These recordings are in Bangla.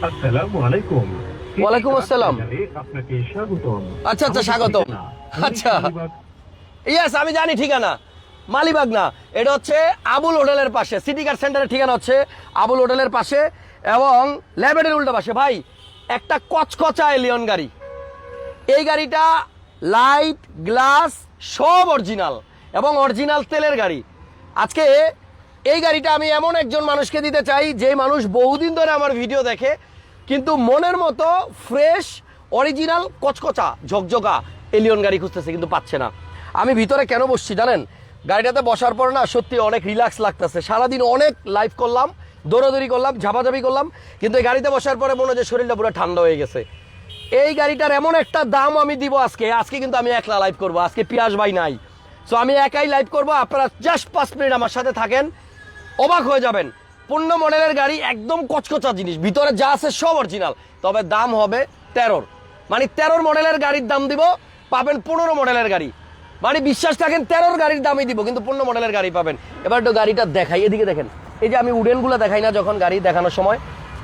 আসসালামু আলাইকুম। ওয়ালাইকুম আসসালাম। আপনাকে স্বাগতম। আচ্ছা আচ্ছা, স্বাগতম। আচ্ছা, ইয়েস, আমি জানি ঠিকানা মালিবাগ না, এটা হচ্ছে আবুল হোটেলের পাশে, সিটি কার সেন্টারের ঠিকানা হচ্ছে আবুল হোটেলের পাশে এবং ল্যাবেটের উল্টো পাশে। ভাই, একটা কচকচা এলিয়ন গাড়ি, এই গাড়িটা লাইট গ্লাস সব অরিজিনাল এবং অরিজিনাল তেলের গাড়ি। আজকে এই গাড়িটা আমি এমন একজন মানুষকে দিতে চাই যে মানুষ বহুদিন ধরে আমার ভিডিও দেখে কিন্তু মনের মতো ফ্রেশ অরিজিনাল কচকচা ঝকঝকা এলিয়ন গাড়ি খুঁজতেছে কিন্তু পাচ্ছে না। আমি ভিতরে কেন বসছি জানেন? গাড়িটাতে বসার পর না সত্যি অনেক রিল্যাক্স লাগতেছে। সারাদিন অনেক লাইভ করলাম, দৌড়াদৌড়ি করলাম, ঝাপাঝাপি করলাম, কিন্তু এই গাড়িতে বসার পরে মনে হচ্ছে শরীরটা পুরো ঠান্ডা হয়ে গেছে। এই গাড়িটার এমন একটা দাম আমি দিব আজকে কিন্তু আমি একলা লাইভ করবো। আজকে পিয়াস ভাই নাই, সো আমি একাই লাইভ করবো। আপনারা জাস্ট 5 মিনিট আমার সাথে থাকেন, অবাক হয়ে যাবেন। 15 মডেলের গাড়ি, একদম কচকচা জিনিস, ভিতরে যা আছে সব অরিজিনাল, তবে দাম হবে 13। মানে 13 মডেলের গাড়ির দাম দিব, পাবেন 15 মডেলের গাড়ি। মানে বিশ্বাস থাকেন 13 গাড়ির দামই দিব কিন্তু 15 মডেলের গাড়ি পাবেন। এবার একটু গাড়িটা দেখাই, এদিকে দেখেন। এই যে আমি উডেনগুলো দেখাই না যখন গাড়ি দেখানোর সময়,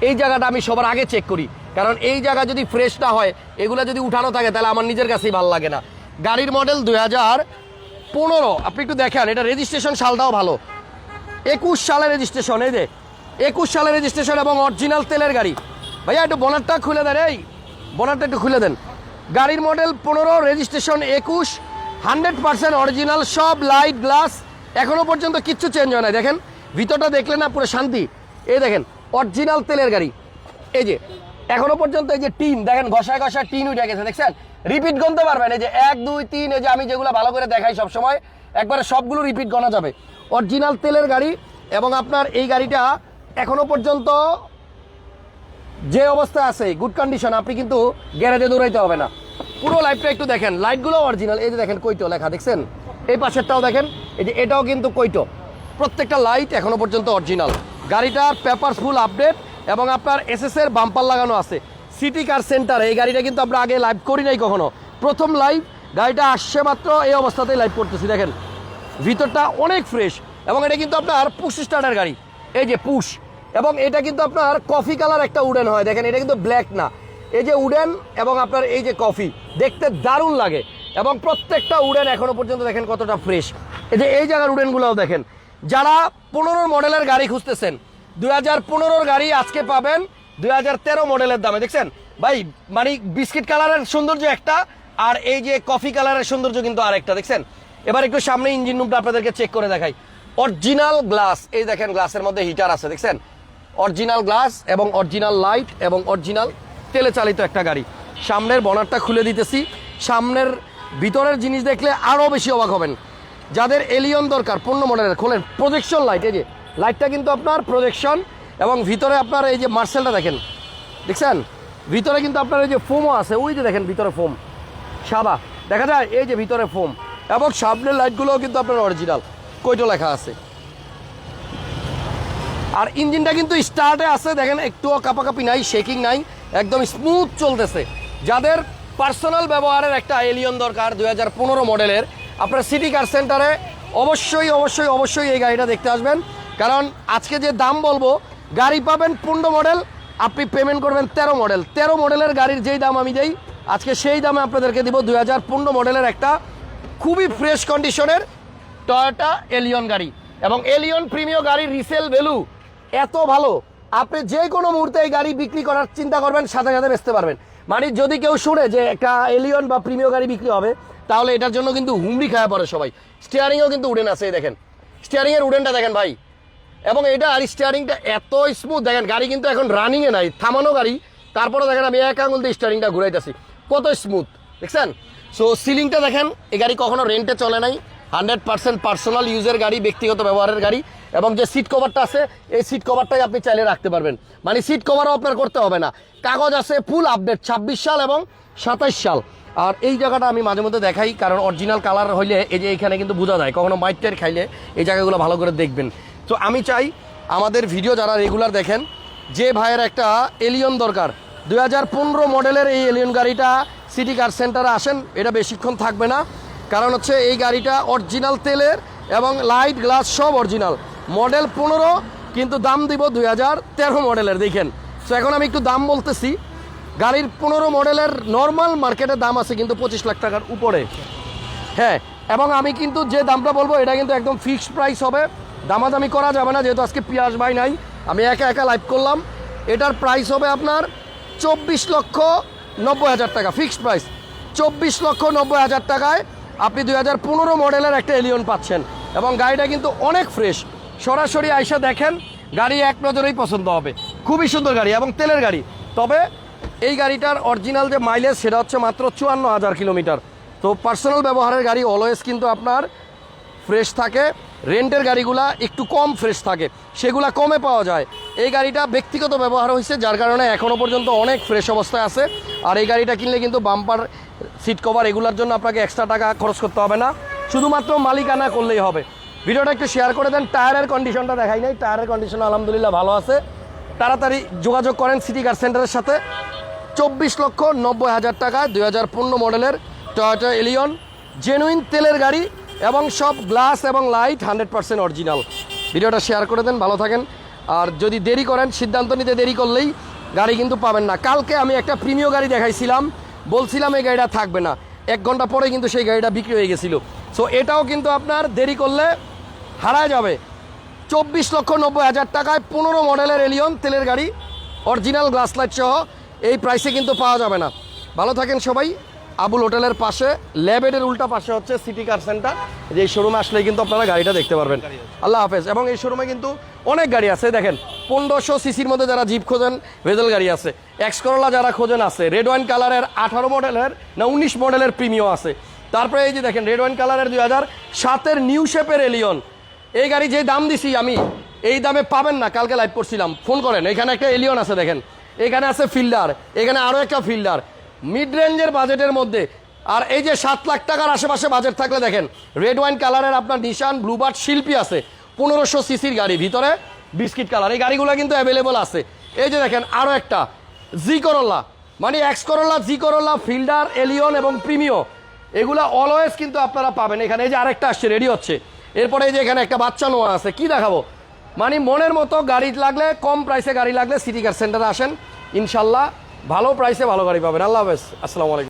এই জায়গাটা আমি সবার আগে চেক করি, কারণ এই জায়গা যদি ফ্রেশ না হয়, এগুলো যদি উঠানো থাকে তাহলে আমার নিজের কাছেই ভালো লাগে না। গাড়ির মডেল 2015, আপনি একটু দেখেন, এটা রেজিস্ট্রেশন সালটাও ভালো, 21 সালের রেজিস্ট্রেশন। এই যে 21 সালের রেজিস্ট্রেশন এবং অরিজিনাল তেলের গাড়ি। ভাইয়া একটু বনারটা খুলে দেন, এই বনারটা একটু খুলে দেন। গাড়ির মডেল 15, রেজিস্ট্রেশন 21, 100% অরিজিনাল, সব লাইট গ্লাস, এখনো পর্যন্ত কিচ্ছু চেঞ্জ হয় না। দেখেন ভিতরটা দেখলে না পুরো শান্তি। এই দেখেন অরিজিনাল তেলের গাড়ি। এই যে এখনো পর্যন্ত এই যে টিন দেখেন, ঘষায় ঘষায় টিন উঠে গেছে, দেখছেন? রিপিট গণতে পারবেন, এই যে 1 2 3, এই যে আমি যেগুলো ভালো করে দেখাই সবসময়, একবারে সবগুলো রিপিট গণা যাবে। অরিজিনাল তেলের গাড়ি এবং আপনার এই গাড়িটা এখনো পর্যন্ত যে অবস্থা আছে গুড কন্ডিশন, আপনি কিন্তু গ্যারেজে দৌড়াইতে হবে না। পুরো লাইটটা একটু দেখেন, লাইটগুলো অরিজিনাল। এই যে দেখেন কৈটো লেখা, দেখছেন? এই পাশেরটাও দেখেন, এই যে এটাও কিন্তু কৈটো। প্রত্যেকটা লাইট এখনো পর্যন্ত অরিজিনাল। গাড়িটার পেপার ফুল আপডেট এবং আপনার এসএস এর বাম্পার লাগানো আছে। সিটি কার সেন্টার, এই গাড়িটা কিন্তু আমরা আগে লাইভ করি নাই কখনো, প্রথম লাইভ। গাড়িটা আসছে মাত্র, এই অবস্থাতেই লাইভ করতেছি। দেখেন ভিতরটা অনেক ফ্রেশ এবং এটা কিন্তু আপনার পুশ স্টার্টার গাড়ি, এই যে পুশ। এবং এটা কিন্তু আপনার কফি কালার একটা উডেন হয়, দেখেন এটা কিন্তু ব্ল্যাক না, এই যে উডেন এবং আপনার এই যে কফি, দেখতে দারুণ লাগে। এবং প্রত্যেকটা উডেন এখনো পর্যন্ত দেখেন কতটা ফ্রেশ। এই যে এই জায়গার উডেনগুলোও দেখেন। যারা 15 মডেলের গাড়ি খুঁজতেছেন, 2015 গাড়ি আজকে পাবেন 2013 মডেলের দামে। দেখছেন ভাই, মানে বিস্কিট কালারের সৌন্দর্য একটা, আর এই যে কফি কালারের সৌন্দর্য কিন্তু আরেকটা। দেখছেন? এবার একটু সামনে ইঞ্জিন রুমটা আপনাদেরকে চেক করে দেখাই। অরিজিনাল গ্লাস, এই দেখেন গ্লাসের মধ্যে হিটার আছে, দেখছেন? অরিজিনাল গ্লাস এবং অরিজিনাল লাইট এবং অরিজিনাল তেলে চালিত একটা গাড়ি। সামনের বনারটা খুলে দিতেছি, সামনের ভিতরের জিনিস দেখলে আরও বেশি অবাক হবেন। যাদের এলিয়ন দরকার 15 মডেলের, খোলেন প্রজেকশন লাইট, এই যে লাইটটা কিন্তু আপনার প্রজেকশন এবং ভিতরে আপনার এই যে মার্সেলটা দেখেন, দেখছেন? ভিতরে কিন্তু আপনার এই যে ফোমও আছে, ওই যে দেখেন ভিতরে ফোম সাদা দেখা যায়, এই যে ভিতরে ফোম। এবং সামনের লাইটগুলোও কিন্তু আপনার অরিজিনাল, কৈটো লেখা আছে। আর ইঞ্জিনটা কিন্তু স্টার্টে আছে, দেখেন একটুও কাপাকাপি নাই, শেকিং নাই, একদম স্মুথ চলতেছে। যাদের পার্সোনাল ব্যবহারের একটা এলিয়ন দরকার 2015 মডেলের, আপনার সিটি কার সেন্টারে অবশ্যই অবশ্যই অবশ্যই এই গাড়িটা দেখতে আসবেন। কারণ আজকে যে দাম বলবো, গাড়ি পাবেন 15 মডেল, আপনি পেমেন্ট করবেন 13 মডেল। 13 মডেলের গাড়ির যেই দাম আমি দেই আজকে, সেই দামে আপনাদেরকে দিব 2015 মডেলের একটা খুবই ফ্রেশ কন্ডিশনের টয়োটা এলিয়ন গাড়ি। এবং এলিয়ন প্রিমিয়াম গাড়ির রিসেল ভ্যালু এত ভালো, আপনি যে কোনো মুহূর্তে এই গাড়ি বিক্রি করার চিন্তা করবেন, সাথে সাথে বেচতে পারবেন। মানে যদি কেউ শুনে যে একটা এলিয়ন বা প্রিমিয়াম গাড়ি বিক্রি হবে, তাহলে এটার জন্য কিন্তু হুমড়ি খাওয়া পড়ে সবাই। স্টিয়ারিংও কিন্তু উডেন আছে, দেখেন স্টিয়ারিংয়ের উডেনটা দেখেন ভাই। এবং এটা আর স্টিয়ারিংটা এত স্মুথ, দেখেন গাড়ি কিন্তু এখন রানিংয়ে নাই, থামানো গাড়ি, তারপরে দেখেন আমি এক আঙুল দিয়ে স্টিয়ারিংটা ঘুরাইতেছি, কত স্মুথ, দেখছেন? সো সিলিংটা দেখেন, এই গাড়ি কখনো রেন্টে চলে নাই, 100% পার্সোনাল ইউজের গাড়ি, ব্যক্তিগত ব্যবহারের গাড়ি। এবং যে সিট কভারটা আছে, এই সিট কভারটাই আপনি চাইলে রাখতে পারবেন, মানে সিট কভারও আপনার করতে হবে না। কাগজ আছে ফুল আপডেট, 26 সাল এবং 27 সাল। আর এই জায়গাটা আমি মাঝে মধ্যে দেখাই, কারণ অরিজিনাল কালার হইলে এই যে এইখানে কিন্তু বোঝা যায়, কখনো মাইটের খাইলে এই জায়গাগুলো ভালো করে দেখবেন। তো আমি চাই আমাদের ভিডিও যারা রেগুলার দেখেন, যে ভাইয়ের একটা এলিয়ন দরকার 2015 মডেলের, এই এলিয়ন গাড়িটা সিটি কার সেন্টারে আসেন, এটা বেশিক্ষণ থাকবে না। কারণ হচ্ছে এই গাড়িটা অরিজিনাল তেলের এবং লাইট গ্লাস সব অরিজিনাল, মডেল 15 কিন্তু দাম দিব 2013 মডেলের। দেখেন সো এখন আমি একটু দাম বলতেছি। গাড়ির 15 মডেলের নর্মাল মার্কেটের দাম আছে কিন্তু 25 লাখ টাকার উপরে। হ্যাঁ, এবং আমি কিন্তু যে দামটা বলবো এটা কিন্তু একদম ফিক্সড প্রাইস হবে, দামাদামি করা যাবে না, যেহেতু আজকে পিয়াস ভাই নাই, আমি একা একা লাইভ করলাম। এটার প্রাইস হবে আপনার 24,90,000 টাকা, ফিক্সড প্রাইস 24,90,000 টাকায় আপনি 2015 মডেলের একটা এলিয়ন পাচ্ছেন। এবং গাড়িটা কিন্তু অনেক ফ্রেশ, সরাসরি আইসা দেখেন, গাড়ি এক নজরেই পছন্দ হবে। খুবই সুন্দর গাড়ি এবং তেলের গাড়ি। তবে এই গাড়িটার অরিজিনাল যে মাইলেজ সেটা হচ্ছে মাত্র 54,000 কিলোমিটার। তো পার্সোনাল ব্যবহারের গাড়ি অলওয়েজ কিন্তু আপনার ফ্রেশ থাকে, রেন্টের গাড়িগুলা একটু কম ফ্রেশ থাকে, সেগুলা কমে পাওয়া যায়। এই গাড়িটা ব্যক্তিগত ব্যবহার হয়েছে, যার কারণে এখনও পর্যন্ত অনেক ফ্রেশ অবস্থায় আছে। আর এই গাড়িটা কিনলে কিন্তু বাম্পার, সিট কভার এগুলোর জন্য আপনাকে এক্সট্রা টাকা খরচ করতে হবে না, শুধুমাত্র মালিকানা করলেই হবে। ভিডিওটা একটু শেয়ার করে দেন। টায়ারের কন্ডিশনটা দেখাই নাই, টায়ারের কন্ডিশন আলহামদুলিল্লাহ ভালো আছে। তাড়াতাড়ি যোগাযোগ করেন সিটি কার সেন্টারের সাথে। 24,90,000 টাকায় 2015 মডেলের টয়োটা এলিয়ন, জেনুইন তেলের গাড়ি এবং সব গ্লাস এবং লাইট 100% অরিজিনাল। ভিডিওটা শেয়ার করে দেন, ভালো থাকেন। আর যদি দেরি করেন, সিদ্ধান্ত নিতে দেরি করলেই গাড়ি কিন্তু পাবেন না। কালকে আমি একটা প্রিমিয় গাড়ি দেখাইছিলাম, বলছিলাম এই গাড়িটা থাকবে না, 1 ঘন্টা পরে কিন্তু সেই গাড়িটা বিক্রি হয়ে গেছিল। সো এটাও কিন্তু আপনার দেরি করলে হারায় যাবে। 24,90,000 টাকায় 15 মডেলের এলিয়ন তেলের গাড়ি, অরিজিনাল গ্লাস লাইট সহ এই প্রাইসে কিন্তু পাওয়া যাবে না। ভালো থাকেন সবাই। আবুল হোটেলের পাশে, ল্যাবেডের উল্টা পাশে হচ্ছে সিটি কার সেন্টার। যে এই শোরুমে আসলে কিন্তু আপনারা গাড়িটা দেখতে পারবেন। আল্লাহ হাফেজ। এবং এই শোরুমে কিন্তু অনেক গাড়ি আছে, দেখেন 1500 সিসির মধ্যে যারা জিপ খোঁজেন ভেজেল গাড়ি আছে, এক্স করোলা যারা খোঁজেন আছে, রেড ওয়াইন কালারের 18 মডেলের না 19 মডেলের প্রিমিয়াম আছে। তারপরে এই যে দেখেন রেড ওয়াইন কালারের 2007-এর নিউ শেপের এলিয়ন। এই গাড়ি যে দাম দিছি আমি, এই দামে পাবেন না। কালকে লাইভ করছিলাম, ফোন করেন। এখানে একটা এলিয়ন আছে দেখেন, এখানে আছে ফিল্ডার, এখানে আরও একটা ফিল্ডার, মিড রেঞ্জের বাজেটের মধ্যে। আর এই যে 7 লাখ টাকার আশেপাশে বাজেট থাকলে দেখেন রেড ওয়াইন কালারের আপনার নিশান ব্লুবার্ড শিল্পী আছে, 1500 সিসির গাড়ি, ভিতরে বিস্কিট কালার। এই গাড়িগুলো কিন্তু অ্যাভেলেবল আছে। এই যে দেখেন আরও একটা জি করোলা, মানে এক্স করোলা, জি করোলা, ফিল্ডার, এলিয়ন এবং প্রিমিও, এগুলো অলওয়েজ কিন্তু আপনারা পাবেন এখানে। এই যে আরেকটা আসছে, রেডি হচ্ছে। এরপরে এই যে এখানে একটা বাচ্চা নোয়া আছে, কি দেখাবো। মানে মনের মতো গাড়ি লাগলে, কম প্রাইসে গাড়ি লাগলে সিটি কার সেন্টারে আসেন, ইনশাল্লাহ ভালো প্রাইসে ভালো গাড়ি পাবেন। আল্লাহ হাফেজ, আসসালামু আলাইকুম।